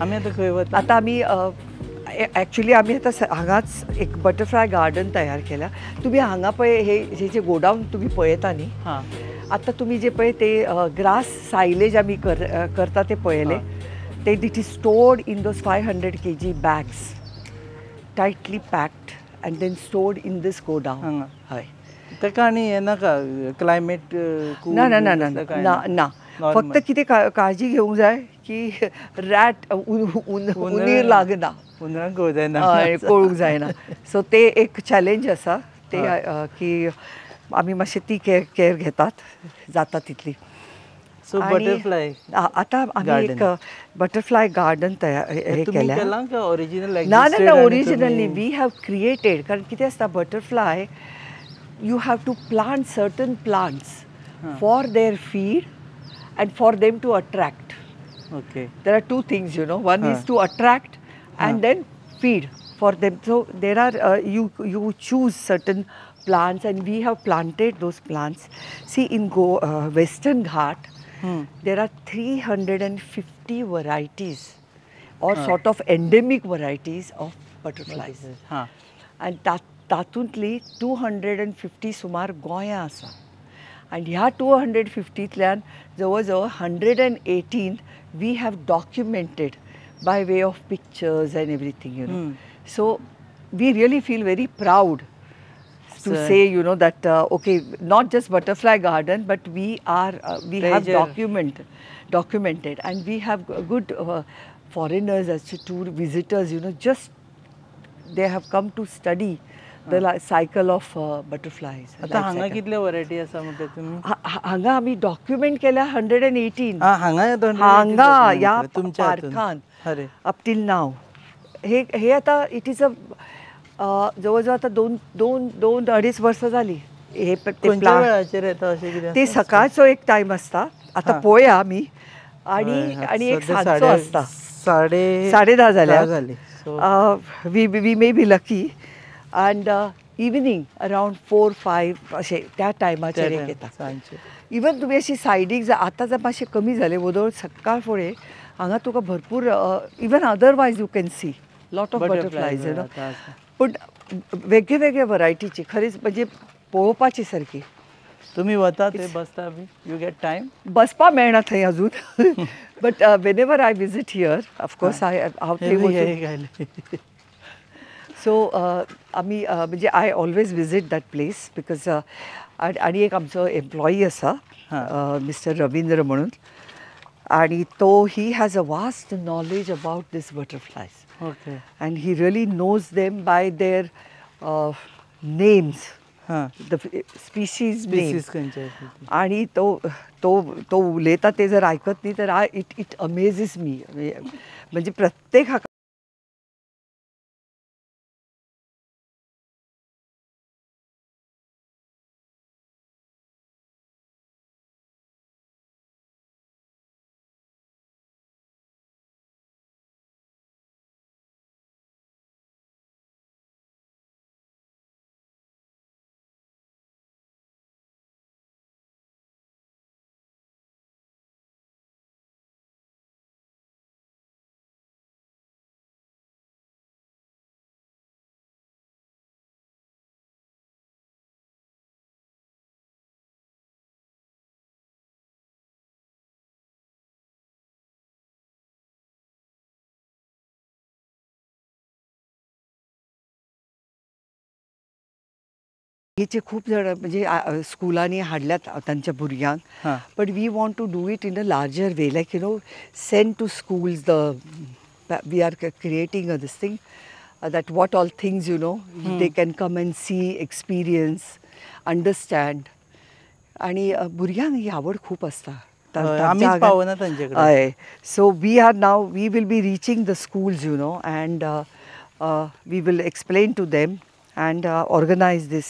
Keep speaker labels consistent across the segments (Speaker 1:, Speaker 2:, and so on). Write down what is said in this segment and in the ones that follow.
Speaker 1: आम्ही आता खंय वता?
Speaker 2: आता आम्ही ॲक्च्युली आम्ही आता हांगाच एक बटरफ्लाय गार्डन तयार केला. तुम्ही हांगा पळय हे जे गोडाऊन तुम्ही पळयता न्ही,
Speaker 1: हां
Speaker 2: आता तुम्ही जे पळय ते ग्रास सायलेज आम्ही करता ते पळयले. ते it is stored in those 500 kg bags, tightly packed and then stored in this godown.
Speaker 1: हांगा
Speaker 2: हय.
Speaker 1: ताका आनी हें नाका क्लायमेट
Speaker 2: ना ना ना ना ना ना फक्त कितें काळजी घेवंक जाय की रॅट उंदीर लागना,
Speaker 1: उंदरांक कळूं जायना,
Speaker 2: कळूंक जायना. सो ते एक चॅलेंज आसा ते की आमी मातशें ती केअर घेतात जाता तितली.
Speaker 1: सो बटरफ्लाय
Speaker 2: आता आमी एक बटरफ्लाय गार्डन तयार हे केल्या.
Speaker 1: केलां का ओरिजिनल
Speaker 2: ना ना ना ओरिजिनली वी हॅव क्रिएटेड. कारण कितें आसता butterfly you have to plant certain plants for their feed and for them to attract.
Speaker 1: Okay.
Speaker 2: There are two things, you know. One is to attract and then feed for them. So there are you choose certain plants and we have planted those plants. See in Western Ghat, there are 350 varieties or sort of endemic varieties of butterflies. And तातूंतली 250 सुमार गोंयां आसा. आनी ह्या 250तल्यान जवळ जवळ 118 we have documented by way of pictures and everything, you know. So we really feel very proud to say, you know, that okay, not just butterfly garden, but we have documented, and we have good foreigners as tour visitors, you know, just they have come to study the cycle of butterflies.
Speaker 1: आता हांगा कितले variety आसा म्हणटा तुमी?
Speaker 2: हांगा आमी document केल्या 118.
Speaker 1: हांगा
Speaker 2: या पार्कान अप टील नाव. हे आता इट इज जवळजवळ आता दोन अडीच वर्ष झाली. हे ते सकाळचो एक टाइम असता. आता पळया आमी आणि एक सांजचो असता. 10:30 जाल्या. We may be lucky. and evening around 4-5 अशें त्या टायमाचेर येता. इवन तुमी अशी सायडीक आतां जर मातशें कमी जालें वदळ सकाळ फुडें हांगा तुका भरपूर even otherwise you can see lot of butterflies, you know. पूण वेगळे वेगळे वरायटीची खरेंच म्हणजे पळोवपाची सारकी.
Speaker 1: तुमी वता थंय बसता बी? You get time?
Speaker 2: बसपा मेळना थंय अजून. But whenever I visit here of course हांव थंय. सो आमी म्हणजे I always visit that place because आणि एक आमचो एम्प्लॉई आसा मिस्टर रवींद्र म्हणून, आणि तो he has a vast knowledge about these butterflies.
Speaker 1: Okay.
Speaker 2: And he really knows them by their names, the species name. आणि तो उलयता ते जर आयकत न्ही तर इट अमेझीस मी. म्हणजे प्रत्येक हाका हेचे खूप जण म्हणजे स्कुलांनी हाडल्यात तांच्या भुरग्यांक. But we want to do it in a larger way, like you know send to schools we are creating this thing that what all things, you know, they can come and see, experience, understand. आणि भुरग्यांक ही आवड खूप असता.
Speaker 1: आमीच पावना तांचेकडे.
Speaker 2: हय. So we are now we will be reaching the schools, you know, and we will explain to them and organize this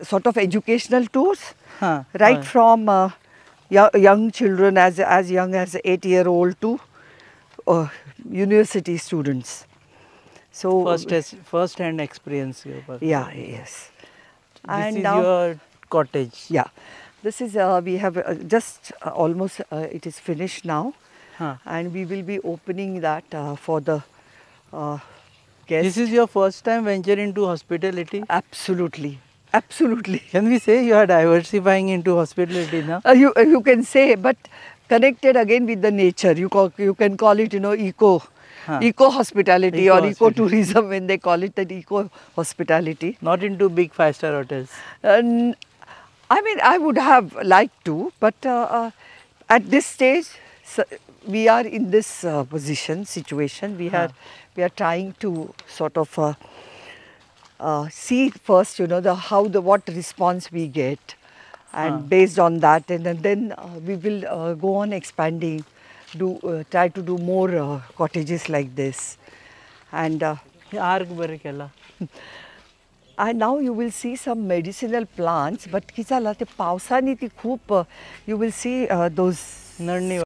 Speaker 2: sort of educational tours, right from young children as young as 8-year-old to university students. So
Speaker 1: first hand experience.
Speaker 2: Yeah, yes.
Speaker 1: And this is your cottage.
Speaker 2: Yeah, this is we have just almost it is finished now. and we will be opening that for the guests.
Speaker 1: This is your first time venture into hospitality?
Speaker 2: Absolutely, absolutely.
Speaker 1: Can we say you are diversifying into hospitality now?
Speaker 2: You can say, but connected again with the nature. You can call it, eco hospitality or eco tourism, when they call it that, eco hospitality.
Speaker 1: Not into big 5-star hotels.
Speaker 2: I mean, I would have liked to, but at this stage, we are in this situation. We are trying to sort of see first, what response we get, and based on that, and then we will go on expanding, try to do more cottages like this, and now you will see some medicinal plants, but किसाला ते पावसानी ती खूप you will see those
Speaker 1: नळणी.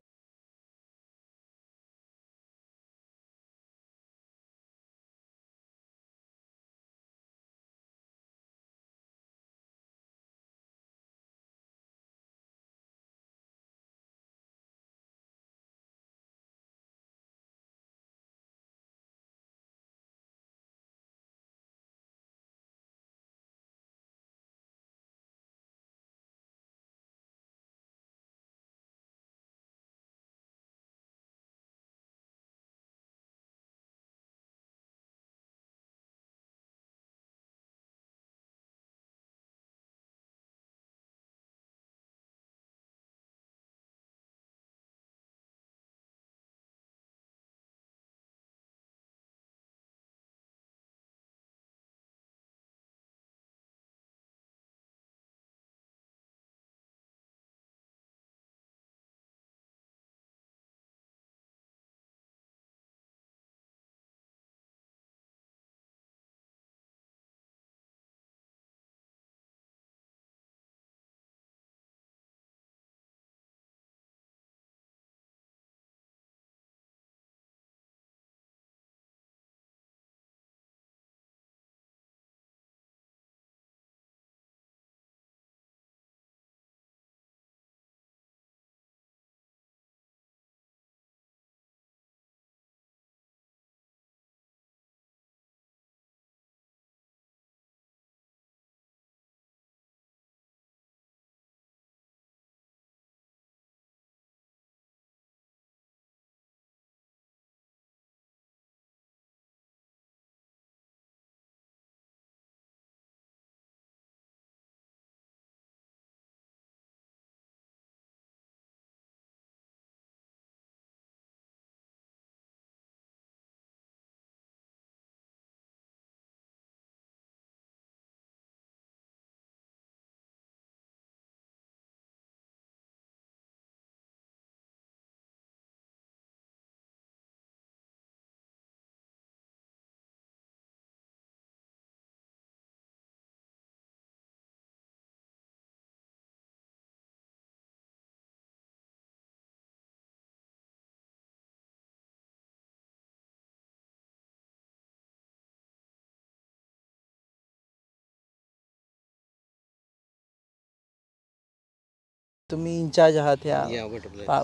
Speaker 1: तुम्ही in charge आहात या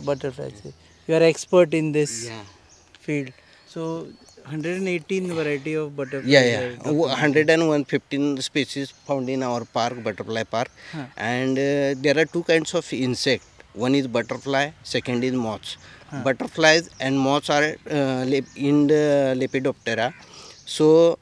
Speaker 1: बटरफ्लायचे. You are expert in this field. So 118 variety of butterflies.
Speaker 3: Yeah. 115 species found in our park, butterfly park. And there are two kinds of insect. One is butterfly, second is moths. Butterflies and moths are in the Lepidoptera. So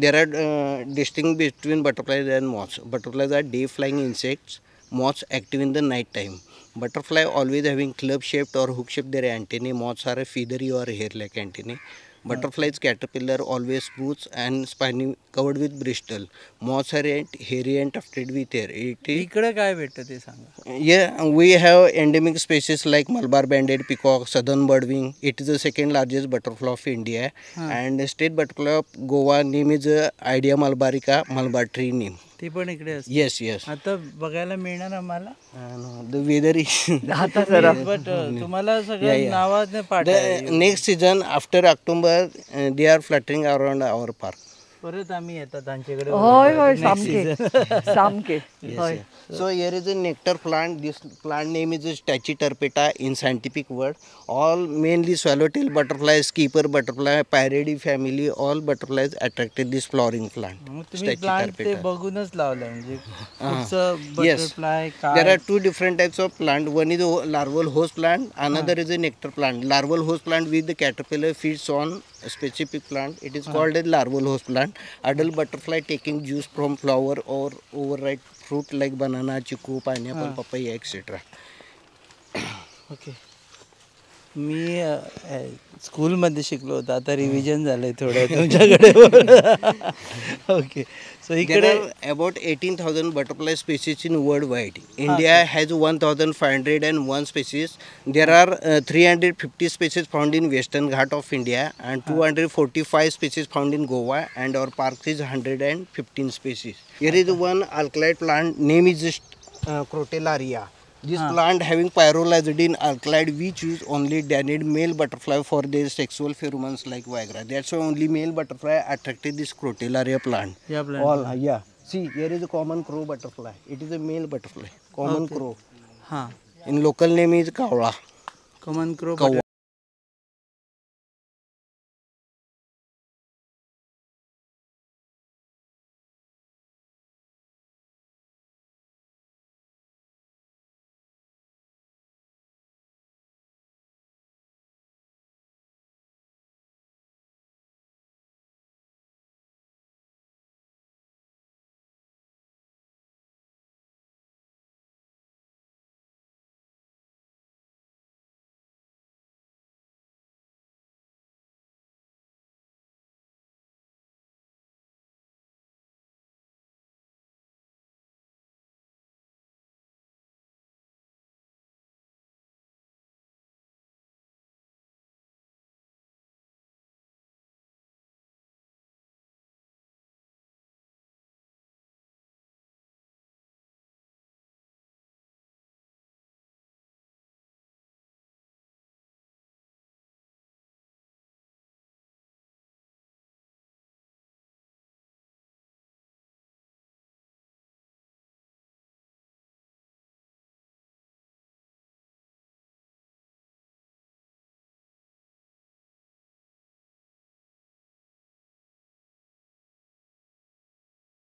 Speaker 3: there are distinct between butterflies and moths. Butterflies are day flying insects. Moths active in the night time. Butterfly always having club shaped or hook shaped their antennae. Moths are a feathery or hair like antennae. Butterflies caterpillar always smooth and spiny covered with bristle. Moths are hairy and tufted with hair.
Speaker 1: इकडे काय भेटतं ते सांगा.
Speaker 3: Yeah, we have endemic species like Malabar banded peacock, southern birdwing. It is the second largest butterfly of India. And state butterfly of Goa name is Idea malabarica, Malabar tree name.
Speaker 1: ती पण इकडे असते.
Speaker 3: Yes.
Speaker 1: आता बघायला मिळणार आम्हाला.
Speaker 3: The weather is
Speaker 1: but तुम्हाला सगळं नावाने पाठ.
Speaker 3: The next season after October they are fluttering around our park.
Speaker 1: परत आम्ही येतात तांच्याकडे
Speaker 2: होय होय
Speaker 1: next
Speaker 2: सामके
Speaker 1: season.
Speaker 2: सामके होय.
Speaker 3: So here is a nectar plant. This plant name is Stachyterpeta in scientific word. All mainly swallowtail butterflies, keeper butterfly, Pyrrhidae family, all butterflies attracted this flowering plant.
Speaker 1: मग तुम्ही प्लांट ते
Speaker 3: Stachyterpeta.
Speaker 1: बघूनच लावलंय म्हणजे कुठचं
Speaker 3: Yes.
Speaker 1: Butterfly
Speaker 3: There
Speaker 1: काय
Speaker 3: are two different types of plant. One is a larval host plant, another is a nectar plant. Larval host plant with the caterpillar feeds on a specific plant. It is called a larval host plant. Adult butterfly taking juice from flower or overripe fruit like banana, chiku, pineapple, papaya, etc.
Speaker 1: Okay. मी स्कूलमध्ये शिकलो होतो, आता revision झालंय थोडं तुमच्याकडे. Okay. So
Speaker 3: There
Speaker 1: इकडे
Speaker 3: are about 18,000 butterfly species in worldwide. India has 1,501 species. There are 350 species found in Western Ghat of India and 245 species found in Goa, and our park is 115 species. Here is one alkaloid plant, name is Crotalaria. This plant having pyrrolizidine alkaloid which use only danid male butterfly for their sexual pheromones like Viagra. That's why only male butterfly attracted this Crotalaria plant.
Speaker 1: या plant
Speaker 3: All, yeah. See, here is a common crow butterfly. It is a male butterfly. Common crow.
Speaker 1: हां,
Speaker 3: In local name is Kavla.
Speaker 1: Common crow.
Speaker 3: Kawa.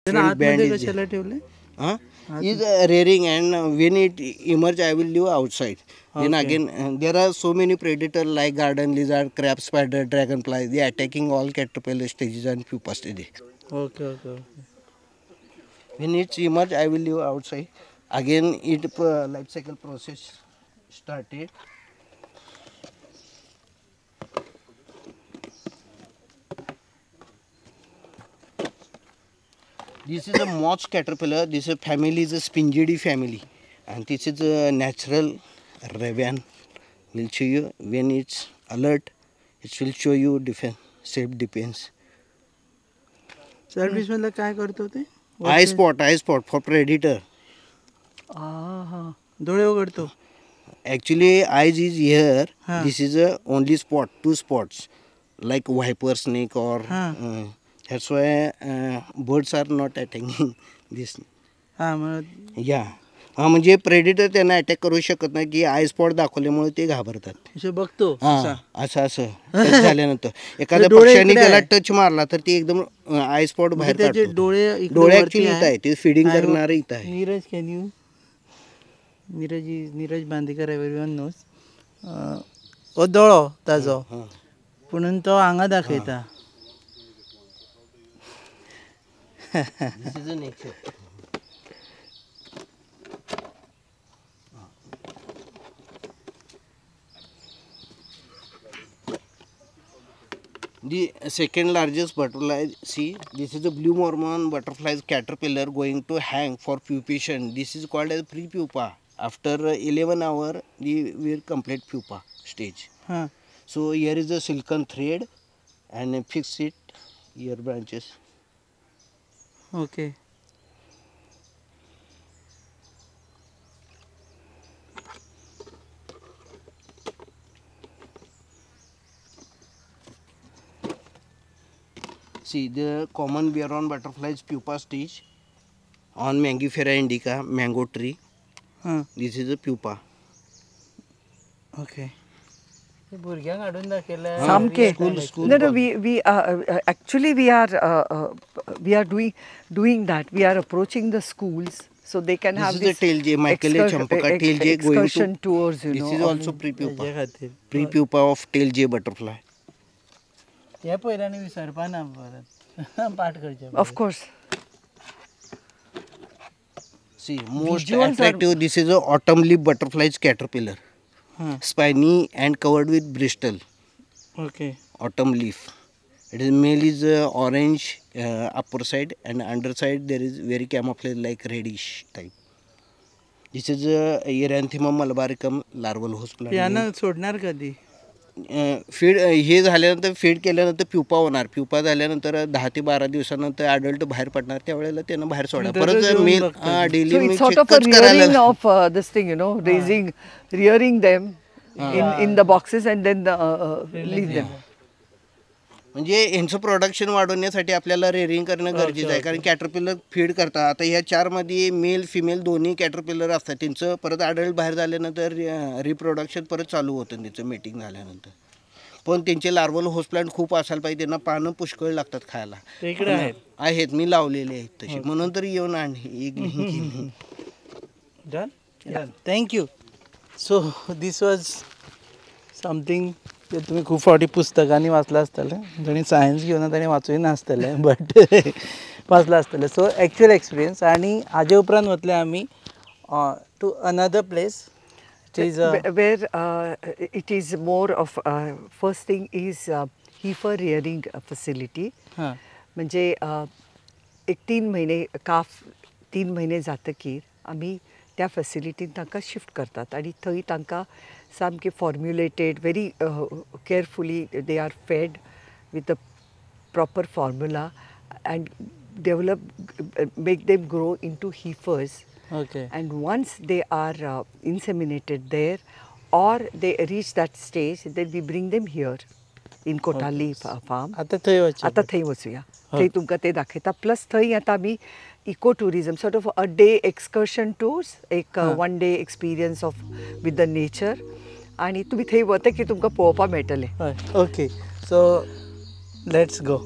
Speaker 1: आतमध्ये कशाला ठेवले?
Speaker 3: Huh? Is rearing, and when it emerge, I will live outside. Then again, there are so many predators like garden lizard, crab spider, dragonfly. They are attacking all caterpillar stages and pupa stages.
Speaker 1: Okay okay okay.
Speaker 3: When it emerge, I will live outside. Again, it life cycle process started. This is a moth caterpillar. This is family is a Spingidae family, and this is a natural raven. Will show you when it's alert. It will show you different self defense.
Speaker 1: Service मधलं काय करतो ते?
Speaker 3: Eye spot for predator.
Speaker 1: डोळे उघडतो.
Speaker 3: Actually, eyes is here.
Speaker 1: Huh.
Speaker 3: This is a only spot, two spots, like viper snake or.
Speaker 1: Huh.
Speaker 3: That's why birds are not attacking this.
Speaker 1: हां, मग
Speaker 3: Yeah. हा म्हणजे प्रेडिटर त्यांना अटॅक करू शकत नाही की आय स्पॉट दाखवल्यामुळे ते घाबरतात.
Speaker 1: असे बघतो.
Speaker 3: हा, असं टच झाल्यानंतर एखाद्या
Speaker 1: डोळे
Speaker 3: पक्ष्याने
Speaker 1: इकडे
Speaker 3: त्याला
Speaker 1: आहे.
Speaker 3: टच मारला तर ते एकदम आय स्पॉट बाहेर
Speaker 1: त्याचे
Speaker 3: काढतो.
Speaker 1: डोळे इकडे
Speaker 3: डोळे
Speaker 1: वरती
Speaker 3: ऍक्च्युली इथं आहे, ते फीडिंग करणार इथं आहे.
Speaker 1: Neeraj can you Neeraj Bandekar everyone knows ओ दोळो ताजो पुणून तो हांगा दाखयता.
Speaker 3: This is a nature. The second largest butterfly, see, this is a blue mormon butterfly's caterpillar going to hang for pupation. This is called as pre-pupa. After 11 hours, we will complete pupa stage.
Speaker 1: हां,
Speaker 3: So here is a silken thread and fix it ear branches.
Speaker 1: Okay.
Speaker 3: See, the common Biaron butterflies pupa stage on Mangifera indica, mango tree. This is a pupa.
Speaker 1: Okay. भुरग्यांक हाडून दाखयल्यार
Speaker 2: सामके
Speaker 3: school
Speaker 2: no we actually we are doing that. We are approaching the schools so they can have
Speaker 3: This is the tail jay, Michaelia champaka tail jay going to.
Speaker 2: excursion tours, you know.
Speaker 3: This is also pre-pupa.
Speaker 1: खातीर
Speaker 3: Pre-pupa of tail jay butterfly.
Speaker 1: हे पयल्यानी विसरपा ना परत पाठ करचे
Speaker 2: Of course.
Speaker 3: See, most
Speaker 2: Visuals are-
Speaker 3: attractive. This is a autumn leaf butterflies caterpillar. Spiny and covered with bristle.
Speaker 1: Okay.
Speaker 3: Autumn leaf. It is male is orange upper side and underside there is very camouflage like reddish type. This is Eranthema malabaricum larval host plant.
Speaker 1: यांना सोडणार कधी
Speaker 3: feed हे झाल्यानंतर feed केल्यानंतर pupa होणार. Pupa झाल्यानंतर 10 ते 12 दिवसानंतर अडल्ट बाहेर पडणार त्यावेळेला त्यांना बाहेर सोडा. परत मेल daily
Speaker 2: So it's sort of a rearing of this thing, you know, rearing them in the boxes and then leave them.
Speaker 3: म्हणजे यांचं प्रोडक्शन वाढवण्यासाठी आपल्याला रेअरिंग करणं गरजेचं आहे. कारण कॅटरपिलर फीड करतात. आता ह्या 4 मध्ये मेल फिमेल दोन्ही कॅटरपिलर असतात. त्यांचं परत अडल्ट बाहेर झाल्यानंतर रिप्रोडक्शन परत चालू होतं त्यांचं मीटिंग झाल्यानंतर. पण त्यांचे लार्वल होस्ट प्लांट खूप असायला पाहिजे. त्यांना पानं पुष्कळ लागतात खायला.
Speaker 1: इकडे
Speaker 3: आहेत मी लावलेले आहेत तसे म्हणून तर येऊन एक
Speaker 1: done thank you. So this was something ते तुम्ही खूप फावटी पुस्तकांनी वाचलं असतलें. जणी सायन्स घेऊन ताणें वाचूय नासतलें बट वाचलं असतलें. सो एक्चुअल एक्सपिरियन्स आणि हाजे उपरांत वतले आमी to another place
Speaker 2: where it is more of first thing is heifer rearing facility. म्हणजे एक 3 महिने काफ 3 महिने जातकीर आमी त्या फॅसिलिटीन तांकां शिफ्ट करतात आनी थंय तांकां सामके formulated very carefully they are fed with the proper formula and develop make them grow into heifers.
Speaker 1: Okay.
Speaker 2: And once they are inseminated there or they reach that stage, then we bring them here in Kotali farm.
Speaker 1: आता थंय वचचें.
Speaker 2: आता थंय वचुया. थंय तुमकां ते दाखयता. Plus थंय आतां आमी eco tourism sort of a day excursion tours एक 1 day experience of with the nature आनी तुमी थंय वता की तुमकां पळोवपाक मेळटलें.
Speaker 1: Okay so let's go.